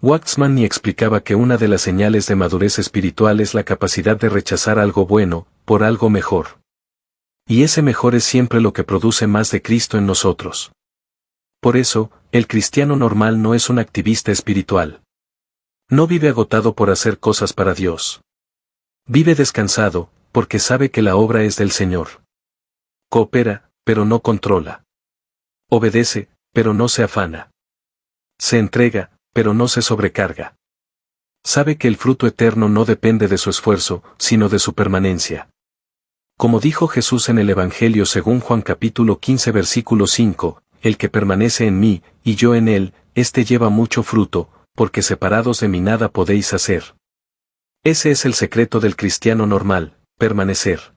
Waxman explicaba que una de las señales de madurez espiritual es la capacidad de rechazar algo bueno, por algo mejor. Y ese mejor es siempre lo que produce más de Cristo en nosotros. Por eso, el cristiano normal no es un activista espiritual. No vive agotado por hacer cosas para Dios. Vive descansado, porque sabe que la obra es del Señor. Coopera, pero no controla. Obedece, pero no se afana. Se entrega, pero no se sobrecarga. Sabe que el fruto eterno no depende de su esfuerzo, sino de su permanencia. Como dijo Jesús en el Evangelio según Juan capítulo 15 versículo 5, el que permanece en mí, y yo en él, éste lleva mucho fruto, porque separados de mí nada podéis hacer. Ese es el secreto del cristiano normal, permanecer.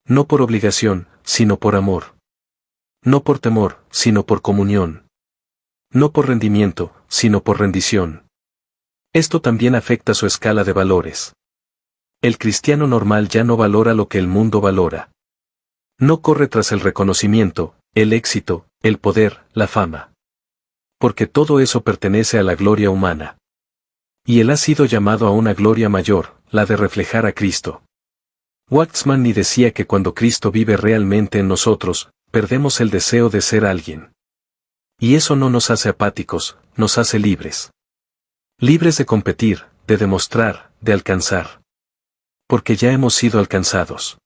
No por obligación, sino por amor. No por temor, sino por comunión. No por rendimiento, sino por rendición. Esto también afecta su escala de valores. El cristiano normal ya no valora lo que el mundo valora. No corre tras el reconocimiento, el éxito, el poder, la fama. Porque todo eso pertenece a la gloria humana. Y él ha sido llamado a una gloria mayor, la de reflejar a Cristo. Waxman decía que cuando Cristo vive realmente en nosotros, perdemos el deseo de ser alguien. Y eso no nos hace apáticos, nos hace libres. Libres de competir, de demostrar, de alcanzar. Porque ya hemos sido alcanzados.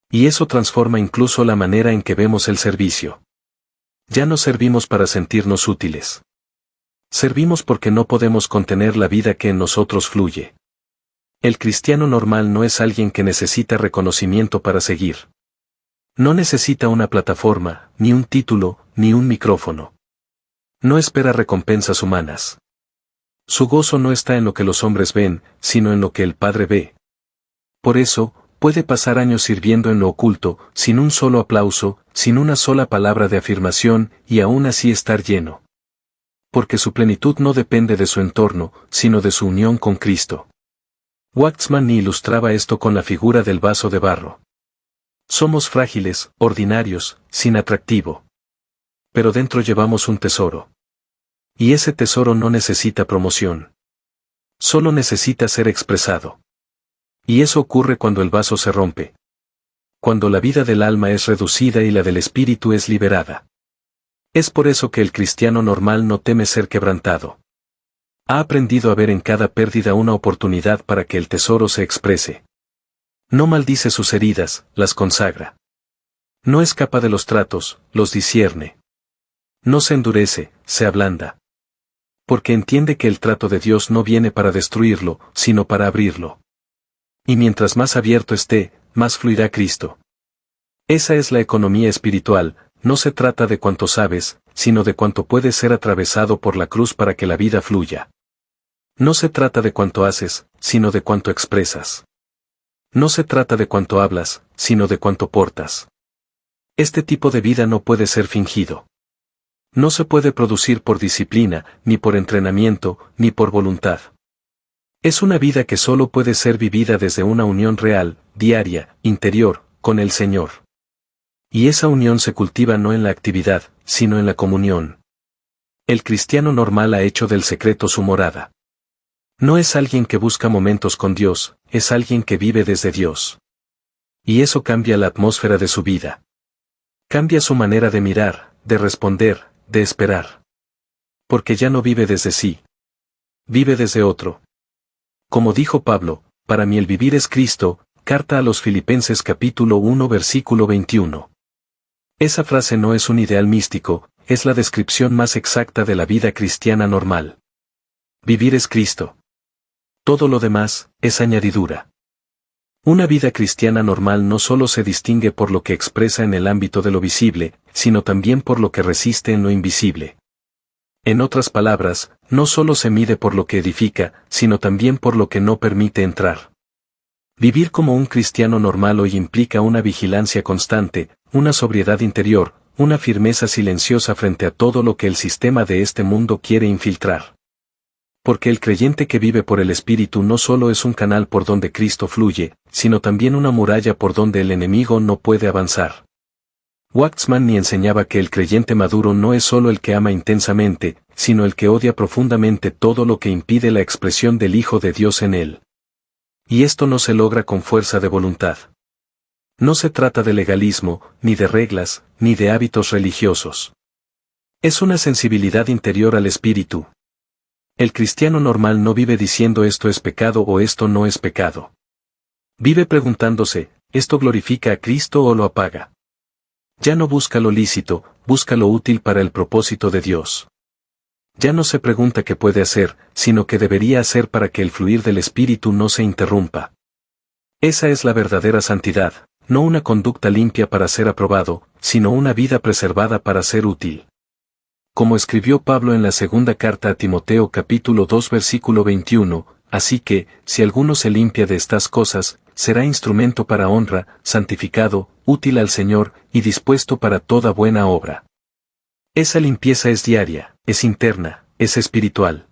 Y eso transforma incluso la manera en que vemos el servicio. Ya no servimos para sentirnos útiles. Servimos porque no podemos contener la vida que en nosotros fluye. El cristiano normal no es alguien que necesita reconocimiento para seguir. No necesita una plataforma, ni un título, ni un micrófono. No espera recompensas humanas. Su gozo no está en lo que los hombres ven, sino en lo que el Padre ve. Por eso, puede pasar años sirviendo en lo oculto, sin un solo aplauso, sin una sola palabra de afirmación, y aún así estar lleno. Porque su plenitud no depende de su entorno, sino de su unión con Cristo. Waxman ilustraba esto con la figura del vaso de barro. Somos frágiles, ordinarios, sin atractivo. Pero dentro llevamos un tesoro. Y ese tesoro no necesita promoción. Solo necesita ser expresado. Y eso ocurre cuando el vaso se rompe. Cuando la vida del alma es reducida y la del espíritu es liberada. Es por eso que el cristiano normal no teme ser quebrantado. Ha aprendido a ver en cada pérdida una oportunidad para que el tesoro se exprese. No maldice sus heridas, las consagra. No escapa de los tratos, los discierne. No se endurece, se ablanda. Porque entiende que el trato de Dios no viene para destruirlo, sino para abrirlo. Y mientras más abierto esté, más fluirá Cristo. Esa es la economía espiritual, no se trata de cuánto sabes, sino de cuánto puedes ser atravesado por la cruz para que la vida fluya. No se trata de cuánto haces, sino de cuánto expresas. No se trata de cuánto hablas, sino de cuánto portas. Este tipo de vida no puede ser fingido. No se puede producir por disciplina, ni por entrenamiento, ni por voluntad. Es una vida que solo puede ser vivida desde una unión real, diaria, interior, con el Señor. Y esa unión se cultiva no en la actividad, sino en la comunión. El cristiano normal ha hecho del secreto su morada. No es alguien que busca momentos con Dios, es alguien que vive desde Dios. Y eso cambia la atmósfera de su vida. Cambia su manera de mirar, de responder, de esperar. Porque ya no vive desde sí. Vive desde otro. Como dijo Pablo, para mí el vivir es Cristo, carta a los Filipenses capítulo 1 versículo 21. Esa frase no es un ideal místico, es la descripción más exacta de la vida cristiana normal. Vivir es Cristo. Todo lo demás, es añadidura. Una vida cristiana normal no solo se distingue por lo que expresa en el ámbito de lo visible, sino también por lo que resiste en lo invisible. En otras palabras, no solo se mide por lo que edifica, sino también por lo que no permite entrar. Vivir como un cristiano normal hoy implica una vigilancia constante, una sobriedad interior, una firmeza silenciosa frente a todo lo que el sistema de este mundo quiere infiltrar. Porque el creyente que vive por el Espíritu no solo es un canal por donde Cristo fluye, sino también una muralla por donde el enemigo no puede avanzar. Waxman enseñaba que el creyente maduro no es solo el que ama intensamente, sino el que odia profundamente todo lo que impide la expresión del Hijo de Dios en él. Y esto no se logra con fuerza de voluntad. No se trata de legalismo, ni de reglas, ni de hábitos religiosos. Es una sensibilidad interior al espíritu. El cristiano normal no vive diciendo esto es pecado o esto no es pecado. Vive preguntándose, ¿esto glorifica a Cristo o lo apaga? Ya no busca lo lícito, busca lo útil para el propósito de Dios. Ya no se pregunta qué puede hacer, sino qué debería hacer para que el fluir del espíritu no se interrumpa. Esa es la verdadera santidad, no una conducta limpia para ser aprobado, sino una vida preservada para ser útil. Como escribió Pablo en la segunda carta a Timoteo capítulo 2 versículo 21, así que, si alguno se limpia de estas cosas, será instrumento para honra, santificado, útil al Señor, y dispuesto para toda buena obra. Esa limpieza es diaria, es interna, es espiritual.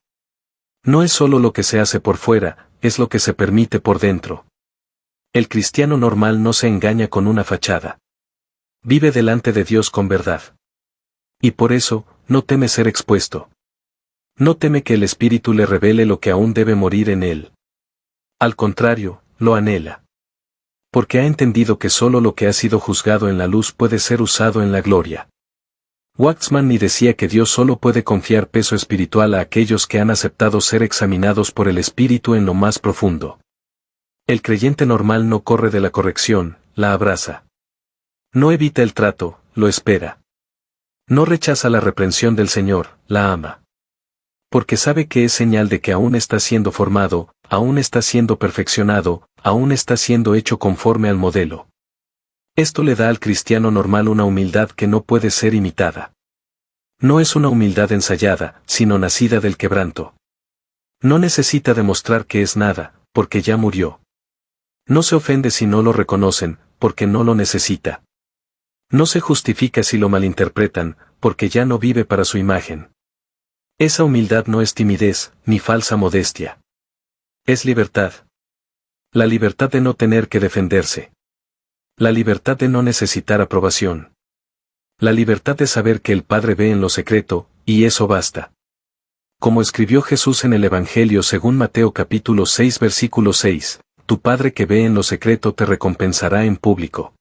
No es solo lo que se hace por fuera, es lo que se permite por dentro. El cristiano normal no se engaña con una fachada. Vive delante de Dios con verdad. Y por eso, no teme ser expuesto. No teme que el Espíritu le revele lo que aún debe morir en él. Al contrario, lo anhela. Porque ha entendido que solo lo que ha sido juzgado en la luz puede ser usado en la gloria. Waxman ni decía que Dios solo puede confiar peso espiritual a aquellos que han aceptado ser examinados por el Espíritu en lo más profundo. El creyente normal no corre de la corrección, la abraza. No evita el trato, lo espera. No rechaza la reprensión del Señor, la ama. Porque sabe que es señal de que aún está siendo formado, aún está siendo perfeccionado, aún está siendo hecho conforme al modelo. Esto le da al cristiano normal una humildad que no puede ser imitada. No es una humildad ensayada, sino nacida del quebranto. No necesita demostrar que es nada, porque ya murió. No se ofende si no lo reconocen, porque no lo necesita. No se justifica si lo malinterpretan, porque ya no vive para su imagen. Esa humildad no es timidez, ni falsa modestia. Es libertad. La libertad de no tener que defenderse. La libertad de no necesitar aprobación. La libertad de saber que el Padre ve en lo secreto, y eso basta. Como escribió Jesús en el Evangelio según Mateo capítulo 6 versículo 6, tu Padre que ve en lo secreto te recompensará en público.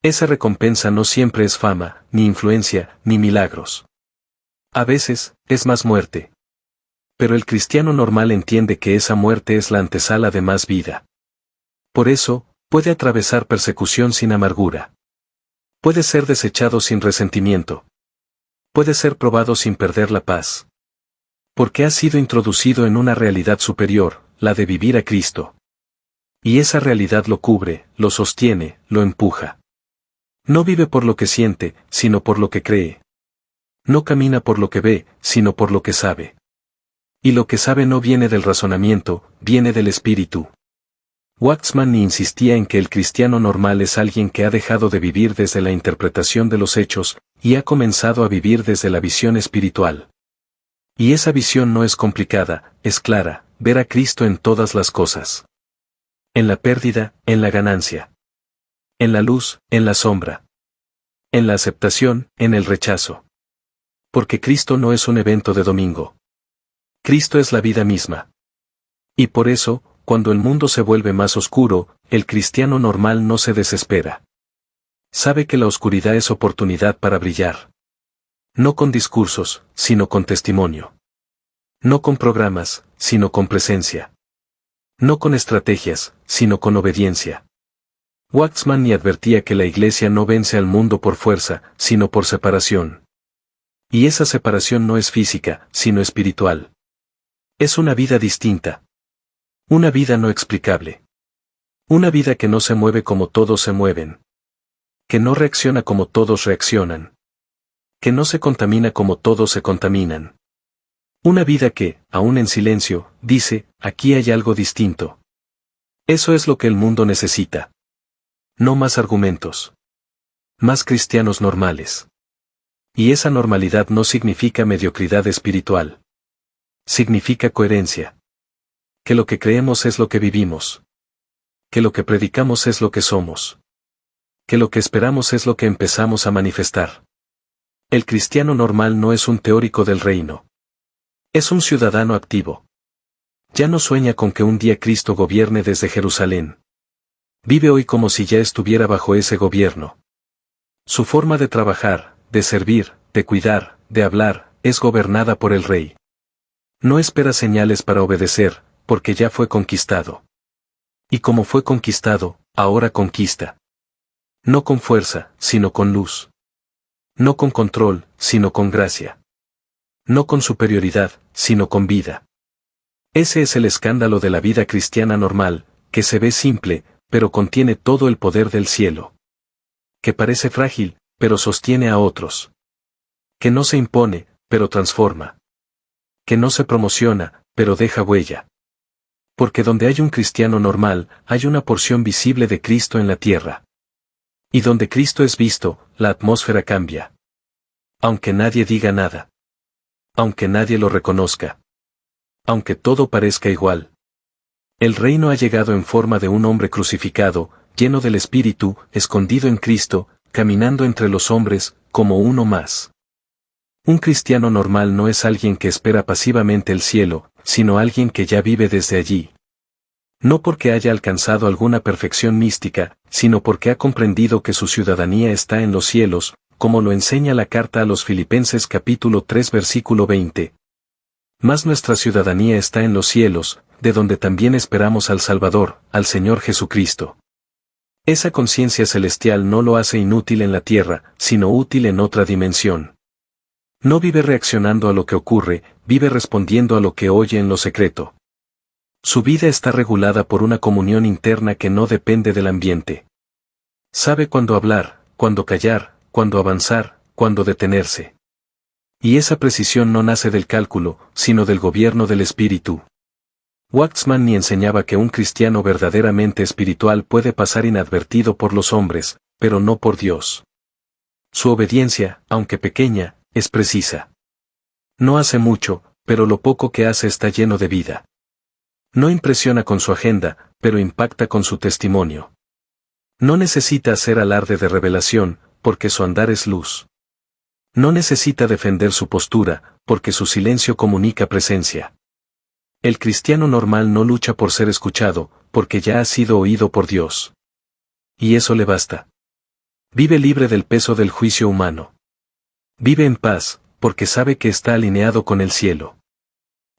Esa recompensa no siempre es fama, ni influencia, ni milagros. A veces, es más muerte. Pero el cristiano normal entiende que esa muerte es la antesala de más vida. Por eso, puede atravesar persecución sin amargura. Puede ser desechado sin resentimiento. Puede ser probado sin perder la paz. Porque ha sido introducido en una realidad superior, la de vivir a Cristo. Y esa realidad lo cubre, lo sostiene, lo empuja. No vive por lo que siente, sino por lo que cree. No camina por lo que ve, sino por lo que sabe. Y lo que sabe no viene del razonamiento, viene del espíritu. Waxman insistía en que el cristiano normal es alguien que ha dejado de vivir desde la interpretación de los hechos, y ha comenzado a vivir desde la visión espiritual. Y esa visión no es complicada, es clara, ver a Cristo en todas las cosas. En la pérdida, en la ganancia. En la luz, en la sombra. En la aceptación, en el rechazo. Porque Cristo no es un evento de domingo. Cristo es la vida misma. Y por eso, cuando el mundo se vuelve más oscuro, el cristiano normal no se desespera. Sabe que la oscuridad es oportunidad para brillar. No con discursos, sino con testimonio. No con programas, sino con presencia. No con estrategias, sino con obediencia. Waxman ni advertía que la Iglesia no vence al mundo por fuerza, sino por separación. Y esa separación no es física, sino espiritual. Es una vida distinta. Una vida no explicable. Una vida que no se mueve como todos se mueven. Que no reacciona como todos reaccionan. Que no se contamina como todos se contaminan. Una vida que, aún en silencio, dice, aquí hay algo distinto. Eso es lo que el mundo necesita. No más argumentos. Más cristianos normales. Y esa normalidad no significa mediocridad espiritual. Significa coherencia. Que lo que creemos es lo que vivimos. Que lo que predicamos es lo que somos. Que lo que esperamos es lo que empezamos a manifestar. El cristiano normal no es un teórico del reino. Es un ciudadano activo. Ya no sueña con que un día Cristo gobierne desde Jerusalén. Vive hoy como si ya estuviera bajo ese gobierno. Su forma de trabajar, de servir, de cuidar, de hablar, es gobernada por el Rey. No espera señales para obedecer, porque ya fue conquistado. Y como fue conquistado, ahora conquista. No con fuerza, sino con luz. No con control, sino con gracia. No con superioridad, sino con vida. Ese es el escándalo de la vida cristiana normal, que se ve simple, pero contiene todo el poder del cielo. Que parece frágil, pero sostiene a otros. Que no se impone, pero transforma. Que no se promociona, pero deja huella. Porque donde hay un cristiano normal, hay una porción visible de Cristo en la tierra. Y donde Cristo es visto, la atmósfera cambia. Aunque nadie diga nada. Aunque nadie lo reconozca. Aunque todo parezca igual. El reino ha llegado en forma de un hombre crucificado, lleno del Espíritu, escondido en Cristo, caminando entre los hombres, como uno más. Un cristiano normal no es alguien que espera pasivamente el cielo, sino alguien que ya vive desde allí. No porque haya alcanzado alguna perfección mística, sino porque ha comprendido que su ciudadanía está en los cielos, como lo enseña la carta a los Filipenses capítulo 3 versículo 20. Mas nuestra ciudadanía está en los cielos, de donde también esperamos al Salvador, al Señor Jesucristo. Esa conciencia celestial no lo hace inútil en la tierra, sino útil en otra dimensión. No vive reaccionando a lo que ocurre, vive respondiendo a lo que oye en lo secreto. Su vida está regulada por una comunión interna que no depende del ambiente. Sabe cuándo hablar, cuándo callar, cuándo avanzar, cuándo detenerse. Y esa precisión no nace del cálculo, sino del gobierno del Espíritu. Waxman ni enseñaba que un cristiano verdaderamente espiritual puede pasar inadvertido por los hombres, pero no por Dios. Su obediencia, aunque pequeña, es precisa. No hace mucho, pero lo poco que hace está lleno de vida. No impresiona con su agenda, pero impacta con su testimonio. No necesita hacer alarde de revelación, porque su andar es luz. No necesita defender su postura, porque su silencio comunica presencia. El cristiano normal no lucha por ser escuchado, porque ya ha sido oído por Dios. Y eso le basta. Vive libre del peso del juicio humano. Vive en paz, porque sabe que está alineado con el cielo.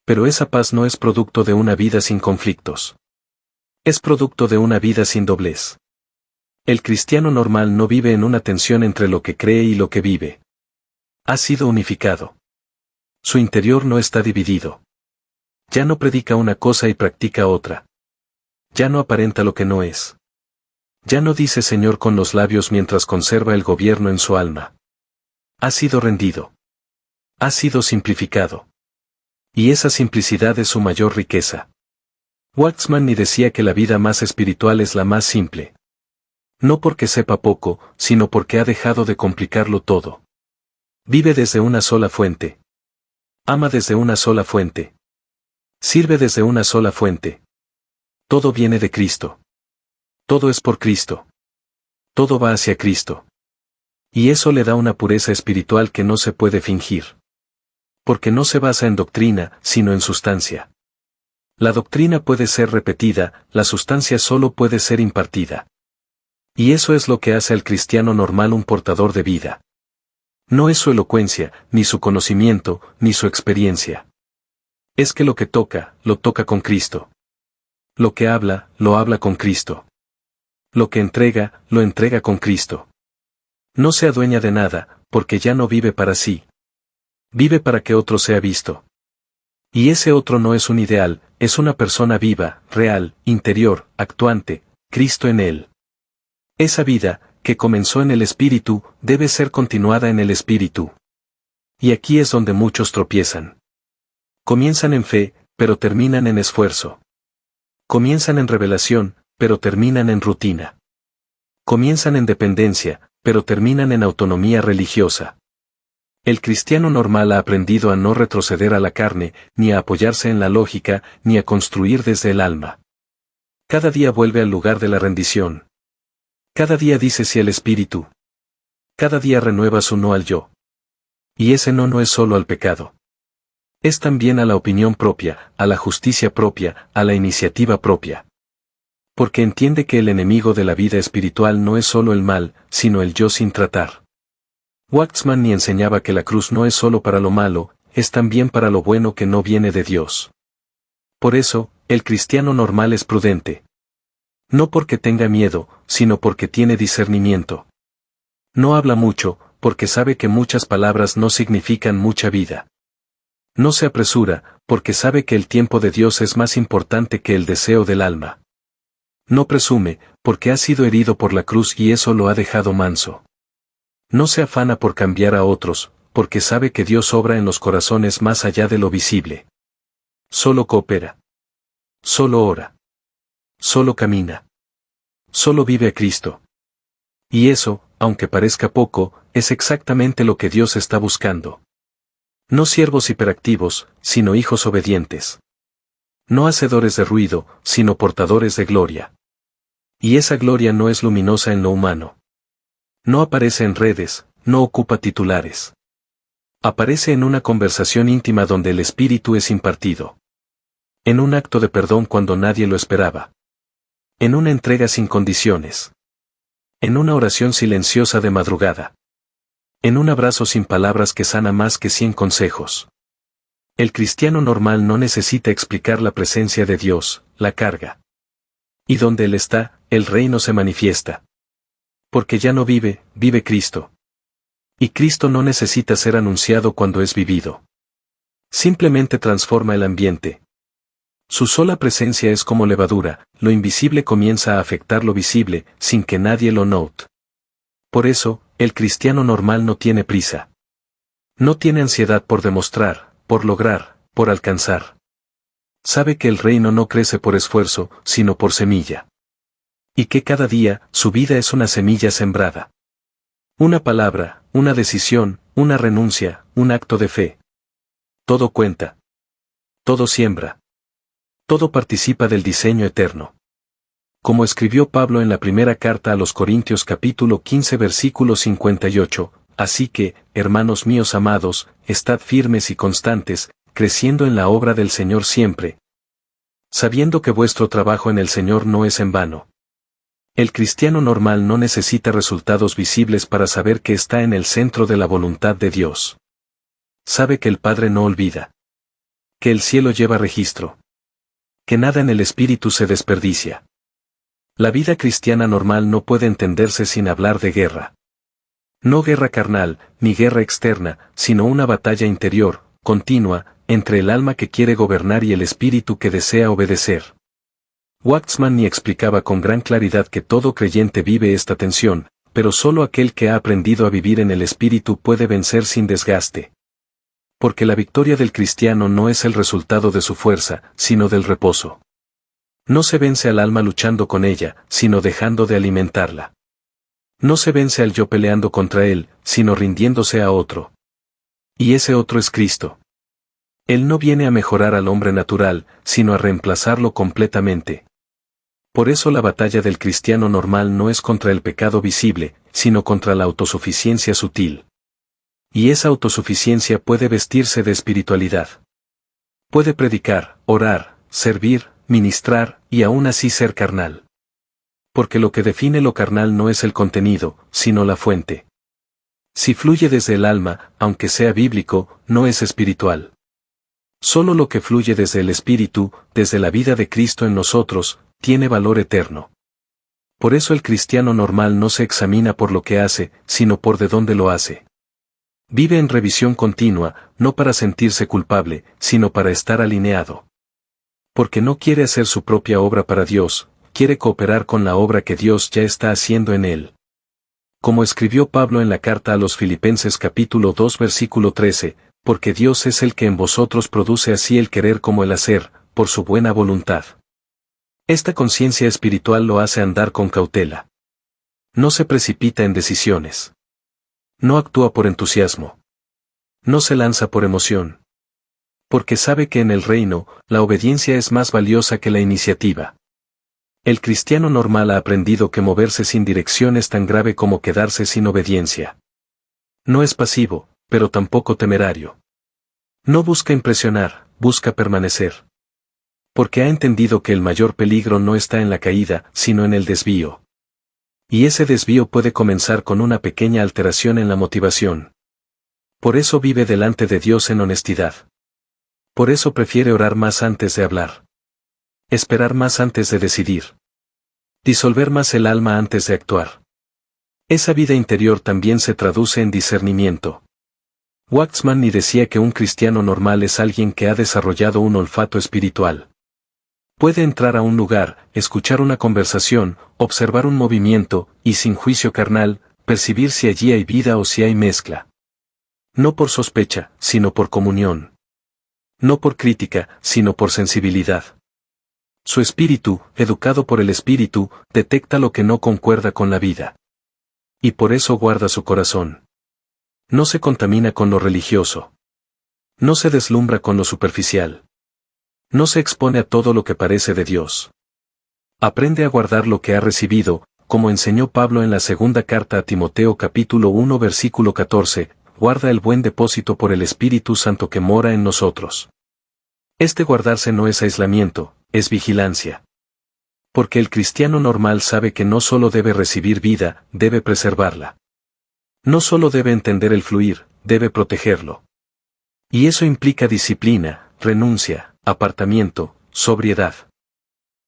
Pero esa paz no es producto de una vida sin conflictos. Es producto de una vida sin doblez. El cristiano normal no vive en una tensión entre lo que cree y lo que vive. Ha sido unificado. Su interior no está dividido. Ya no predica una cosa y practica otra. Ya no aparenta lo que no es. Ya no dice Señor con los labios mientras conserva el gobierno en su alma. Ha sido rendido. Ha sido simplificado. Y esa simplicidad es su mayor riqueza. Waxman ni decía que la vida más espiritual es la más simple. No porque sepa poco, sino porque ha dejado de complicarlo todo. Vive desde una sola fuente. Ama desde una sola fuente. Sirve desde una sola fuente. Todo viene de Cristo. Todo es por Cristo. Todo va hacia Cristo. Y eso le da una pureza espiritual que no se puede fingir. Porque no se basa en doctrina, sino en sustancia. La doctrina puede ser repetida, la sustancia solo puede ser impartida. Y eso es lo que hace al cristiano normal un portador de vida. No es su elocuencia, ni su conocimiento, ni su experiencia. Es que lo que toca, lo toca con Cristo. Lo que habla, lo habla con Cristo. Lo que entrega, lo entrega con Cristo. No se adueña de nada, porque ya no vive para sí. Vive para que otro sea visto. Y ese otro no es un ideal, es una persona viva, real, interior, actuante, Cristo en él. Esa vida, que comenzó en el Espíritu, debe ser continuada en el Espíritu. Y aquí es donde muchos tropiezan. Comienzan en fe, pero terminan en esfuerzo. Comienzan en revelación, pero terminan en rutina. Comienzan en dependencia, pero terminan en autonomía religiosa. El cristiano normal ha aprendido a no retroceder a la carne, ni a apoyarse en la lógica, ni a construir desde el alma. Cada día vuelve al lugar de la rendición. Cada día dice sí al Espíritu. Cada día renueva su no al yo. Y ese no es solo al pecado. Es también a la opinión propia, a la justicia propia, a la iniciativa propia. Porque entiende que el enemigo de la vida espiritual no es solo el mal, sino el yo sin tratar. Waxman ni enseñaba que la cruz no es solo para lo malo, es también para lo bueno que no viene de Dios. Por eso, el cristiano normal es prudente. No porque tenga miedo, sino porque tiene discernimiento. No habla mucho, porque sabe que muchas palabras no significan mucha vida. No se apresura, porque sabe que el tiempo de Dios es más importante que el deseo del alma. No presume, porque ha sido herido por la cruz y eso lo ha dejado manso. No se afana por cambiar a otros, porque sabe que Dios obra en los corazones más allá de lo visible. Solo coopera. Solo ora. Solo camina. Solo vive a Cristo. Y eso, aunque parezca poco, es exactamente lo que Dios está buscando. No siervos hiperactivos, sino hijos obedientes. No hacedores de ruido, sino portadores de gloria. Y esa gloria no es luminosa en lo humano. No aparece en redes, no ocupa titulares. Aparece en una conversación íntima donde el espíritu es impartido. En un acto de perdón cuando nadie lo esperaba. En una entrega sin condiciones. En una oración silenciosa de madrugada. En un abrazo sin palabras que sana más que 100 consejos. El cristiano normal no necesita explicar la presencia de Dios, la carga. Y donde Él está, el reino se manifiesta. Porque ya no vive, vive Cristo. Y Cristo no necesita ser anunciado cuando es vivido. Simplemente transforma el ambiente. Su sola presencia es como levadura, lo invisible comienza a afectar lo visible, sin que nadie lo note. Por eso, el cristiano normal no tiene prisa. No tiene ansiedad por demostrar, por lograr, por alcanzar. Sabe que el reino no crece por esfuerzo, sino por semilla. Y que cada día, su vida es una semilla sembrada. Una palabra, una decisión, una renuncia, un acto de fe. Todo cuenta. Todo siembra. Todo participa del diseño eterno. Como escribió Pablo en la primera carta a los Corintios capítulo 15 versículo 58, así que, hermanos míos amados, estad firmes y constantes, creciendo en la obra del Señor siempre, sabiendo que vuestro trabajo en el Señor no es en vano. El cristiano normal no necesita resultados visibles para saber que está en el centro de la voluntad de Dios. Sabe que el Padre no olvida. Que el cielo lleva registro. Que nada en el espíritu se desperdicia. La vida cristiana normal no puede entenderse sin hablar de guerra. No guerra carnal, ni guerra externa, sino una batalla interior, continua, entre el alma que quiere gobernar y el espíritu que desea obedecer. Waxman ni explicaba con gran claridad que todo creyente vive esta tensión, pero solo aquel que ha aprendido a vivir en el espíritu puede vencer sin desgaste. Porque la victoria del cristiano no es el resultado de su fuerza, sino del reposo. No se vence al alma luchando con ella, sino dejando de alimentarla. No se vence al yo peleando contra él, sino rindiéndose a otro. Y ese otro es Cristo. Él no viene a mejorar al hombre natural, sino a reemplazarlo completamente. Por eso la batalla del cristiano normal no es contra el pecado visible, sino contra la autosuficiencia sutil. Y esa autosuficiencia puede vestirse de espiritualidad. Puede predicar, orar, servir, ministrar, y aún así ser carnal. Porque lo que define lo carnal no es el contenido, sino la fuente. Si fluye desde el alma, aunque sea bíblico, no es espiritual. Solo lo que fluye desde el espíritu, desde la vida de Cristo en nosotros, tiene valor eterno. Por eso el cristiano normal no se examina por lo que hace, sino por de dónde lo hace. Vive en revisión continua, no para sentirse culpable, sino para estar alineado. Porque no quiere hacer su propia obra para Dios, quiere cooperar con la obra que Dios ya está haciendo en él. Como escribió Pablo en la carta a los Filipenses capítulo 2 versículo 13, porque Dios es el que en vosotros produce así el querer como el hacer, por su buena voluntad. Esta conciencia espiritual lo hace andar con cautela. No se precipita en decisiones. No actúa por entusiasmo. No se lanza por emoción. Porque sabe que en el reino, la obediencia es más valiosa que la iniciativa. El cristiano normal ha aprendido que moverse sin dirección es tan grave como quedarse sin obediencia. No es pasivo, pero tampoco temerario. No busca impresionar, busca permanecer. Porque ha entendido que el mayor peligro no está en la caída, sino en el desvío. Y ese desvío puede comenzar con una pequeña alteración en la motivación. Por eso vive delante de Dios en honestidad. Por eso prefiere orar más antes de hablar. Esperar más antes de decidir. Disolver más el alma antes de actuar. Esa vida interior también se traduce en discernimiento. Waxman decía que un cristiano normal es alguien que ha desarrollado un olfato espiritual. Puede entrar a un lugar, escuchar una conversación, observar un movimiento, y sin juicio carnal, percibir si allí hay vida o si hay mezcla. No por sospecha, sino por comunión. No por crítica, sino por sensibilidad. Su espíritu, educado por el espíritu, detecta lo que no concuerda con la vida. Y por eso guarda su corazón. No se contamina con lo religioso. No se deslumbra con lo superficial. No se expone a todo lo que parece de Dios. Aprende a guardar lo que ha recibido, como enseñó Pablo en la segunda carta a Timoteo capítulo 1 versículo 14, guarda el buen depósito por el Espíritu Santo que mora en nosotros. Este guardarse no es aislamiento, es vigilancia. Porque el cristiano normal sabe que no solo debe recibir vida, debe preservarla. No solo debe entender el fluir, debe protegerlo. Y eso implica disciplina, renuncia, apartamiento, sobriedad.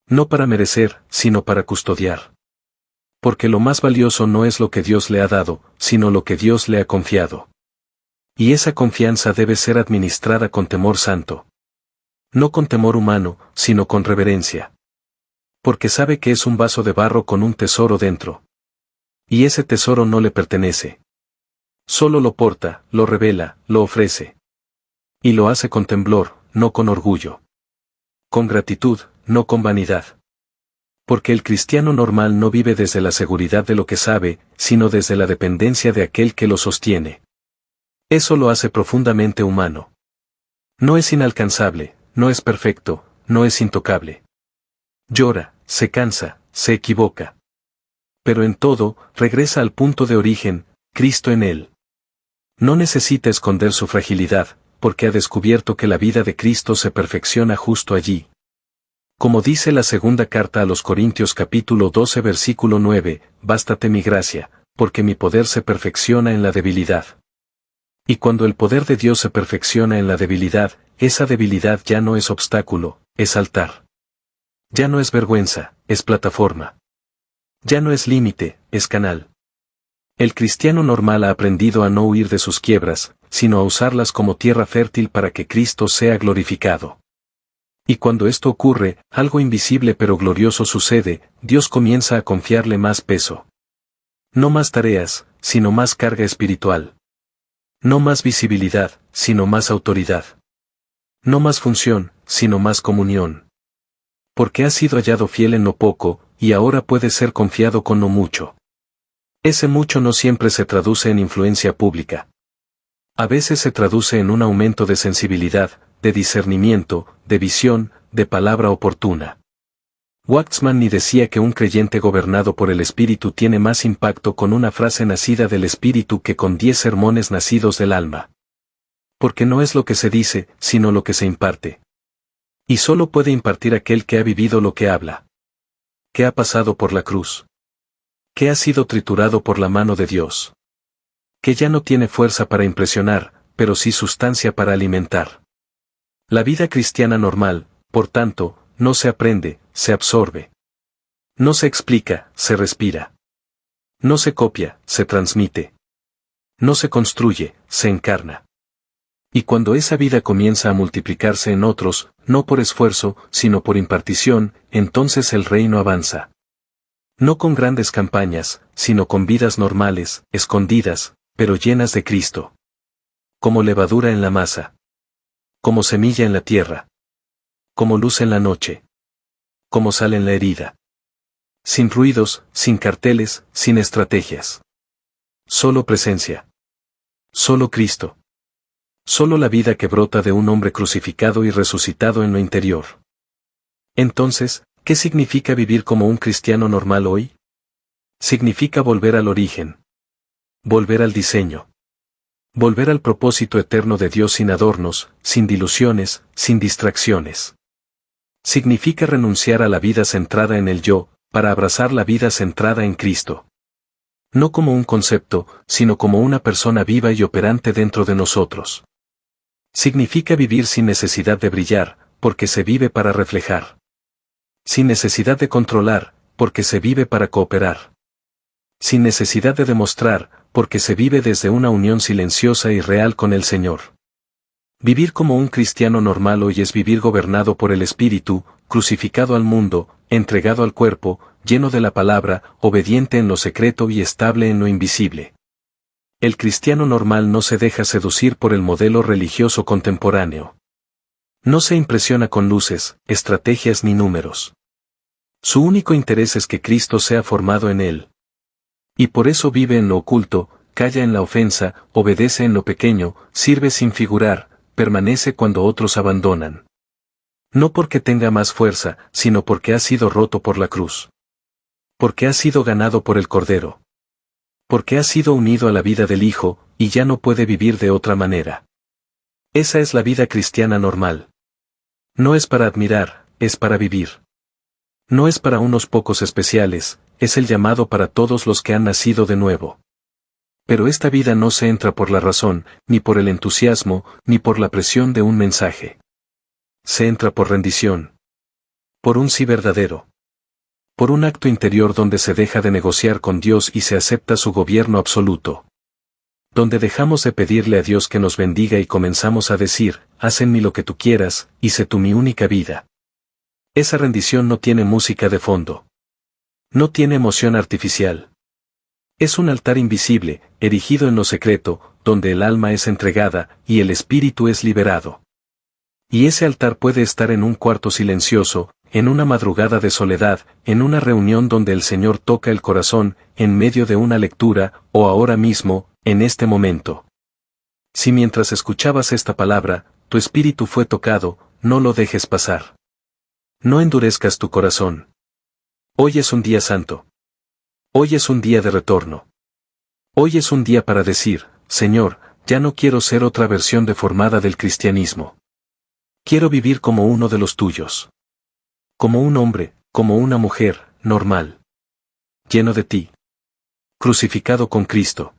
No para merecer, sino para custodiar. Porque lo más valioso no es lo que Dios le ha dado, sino lo que Dios le ha confiado. Y esa confianza debe ser administrada con temor santo. No con temor humano, sino con reverencia. Porque sabe que es un vaso de barro con un tesoro dentro. Y ese tesoro no le pertenece. Solo lo porta, lo revela, lo ofrece. Y lo hace con temblor, no con orgullo. Con gratitud, no con vanidad. Porque el cristiano normal no vive desde la seguridad de lo que sabe, sino desde la dependencia de aquel que lo sostiene. Eso lo hace profundamente humano. No es inalcanzable, no es perfecto, no es intocable. Llora, se cansa, se equivoca. Pero en todo, regresa al punto de origen, Cristo en él. No necesita esconder su fragilidad, porque ha descubierto que la vida de Cristo se perfecciona justo allí. Como dice la segunda carta a los Corintios capítulo 12 versículo 9, bástate mi gracia, porque mi poder se perfecciona en la debilidad. Y cuando el poder de Dios se perfecciona en la debilidad, esa debilidad ya no es obstáculo, es altar. Ya no es vergüenza, es plataforma. Ya no es límite, es canal. El cristiano normal ha aprendido a no huir de sus quiebras, sino a usarlas como tierra fértil para que Cristo sea glorificado. Y cuando esto ocurre, algo invisible pero glorioso sucede, Dios comienza a confiarle más peso. No más tareas, sino más carga espiritual. No más visibilidad, sino más autoridad. No más función, sino más comunión. Porque ha sido hallado fiel en lo poco, y ahora puede ser confiado con lo mucho. Ese mucho no siempre se traduce en influencia pública. A veces se traduce en un aumento de sensibilidad, de discernimiento, de visión, de palabra oportuna. Waxman decía que un creyente gobernado por el Espíritu tiene más impacto con una frase nacida del Espíritu que con 10 sermones nacidos del alma. Porque no es lo que se dice, sino lo que se imparte. Y solo puede impartir aquel que ha vivido lo que habla. Que ha pasado por la cruz. Que ha sido triturado por la mano de Dios. Que ya no tiene fuerza para impresionar, pero sí sustancia para alimentar. La vida cristiana normal, por tanto, no se aprende, se absorbe. No se explica, se respira. No se copia, se transmite. No se construye, se encarna. Y cuando esa vida comienza a multiplicarse en otros, no por esfuerzo, sino por impartición, entonces el reino avanza. No con grandes campañas, sino con vidas normales, escondidas, pero llenas de Cristo. Como levadura en la masa. Como semilla en la tierra. Como luz en la noche. Como sal en la herida. Sin ruidos, sin carteles, sin estrategias. Solo presencia. Solo Cristo. Solo la vida que brota de un hombre crucificado y resucitado en lo interior. Entonces, ¿qué significa vivir como un cristiano normal hoy? Significa volver al origen. Volver al diseño. Volver al propósito eterno de Dios sin adornos, sin diluciones, sin distracciones. Significa renunciar a la vida centrada en el yo, para abrazar la vida centrada en Cristo. No como un concepto, sino como una persona viva y operante dentro de nosotros. Significa vivir sin necesidad de brillar, porque se vive para reflejar. Sin necesidad de controlar, porque se vive para cooperar. Sin necesidad de demostrar, porque se vive desde una unión silenciosa y real con el Señor. Vivir como un cristiano normal hoy es vivir gobernado por el Espíritu, crucificado al mundo, entregado al cuerpo, lleno de la palabra, obediente en lo secreto y estable en lo invisible. El cristiano normal no se deja seducir por el modelo religioso contemporáneo. No se impresiona con luces, estrategias ni números. Su único interés es que Cristo sea formado en él. Y por eso vive en lo oculto, calla en la ofensa, obedece en lo pequeño, sirve sin figurar, permanece cuando otros abandonan. No porque tenga más fuerza, sino porque ha sido roto por la cruz. Porque ha sido ganado por el Cordero. Porque ha sido unido a la vida del Hijo, y ya no puede vivir de otra manera. Esa es la vida cristiana normal. No es para admirar, es para vivir. No es para unos pocos especiales, es el llamado para todos los que han nacido de nuevo. Pero esta vida no se entra por la razón, ni por el entusiasmo, ni por la presión de un mensaje. Se entra por rendición. Por un sí verdadero. Por un acto interior donde se deja de negociar con Dios y se acepta su gobierno absoluto. Donde dejamos de pedirle a Dios que nos bendiga y comenzamos a decir, haz en mí lo que tú quieras, y sé tú mi única vida. Esa rendición no tiene música de fondo. No tiene emoción artificial. Es un altar invisible, erigido en lo secreto, donde el alma es entregada, y el espíritu es liberado. Y ese altar puede estar en un cuarto silencioso, en una madrugada de soledad, en una reunión donde el Señor toca el corazón, en medio de una lectura, o ahora mismo, en este momento. Si mientras escuchabas esta palabra, tu espíritu fue tocado, no lo dejes pasar. No endurezcas tu corazón. Hoy es un día santo. Hoy es un día de retorno. Hoy es un día para decir, Señor, ya no quiero ser otra versión deformada del cristianismo. Quiero vivir como uno de los tuyos. Como un hombre, como una mujer, normal. Lleno de ti. Crucificado con Cristo.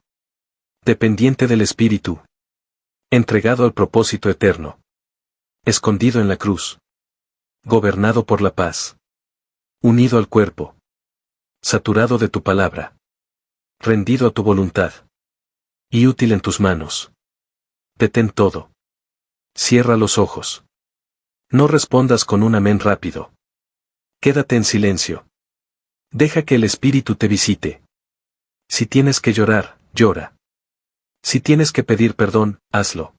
Dependiente del Espíritu. Entregado al propósito eterno. Escondido en la cruz. Gobernado por la paz. Unido al cuerpo. Saturado de tu palabra. Rendido a tu voluntad. Y útil en tus manos. Detén todo. Cierra los ojos. No respondas con un amén rápido. Quédate en silencio. Deja que el Espíritu te visite. Si tienes que llorar, llora. Si tienes que pedir perdón, hazlo.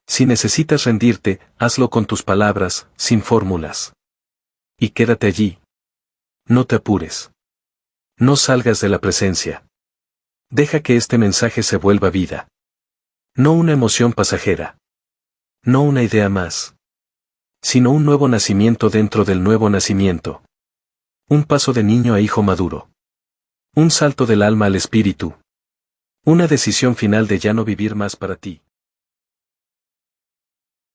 Si necesitas rendirte, hazlo con tus palabras, sin fórmulas. Y quédate allí. No te apures. No salgas de la presencia. Deja que este mensaje se vuelva vida. No una emoción pasajera. No una idea más. Sino un nuevo nacimiento dentro del nuevo nacimiento. Un paso de niño a hijo maduro. Un salto del alma al espíritu. Una decisión final de ya no vivir más para ti.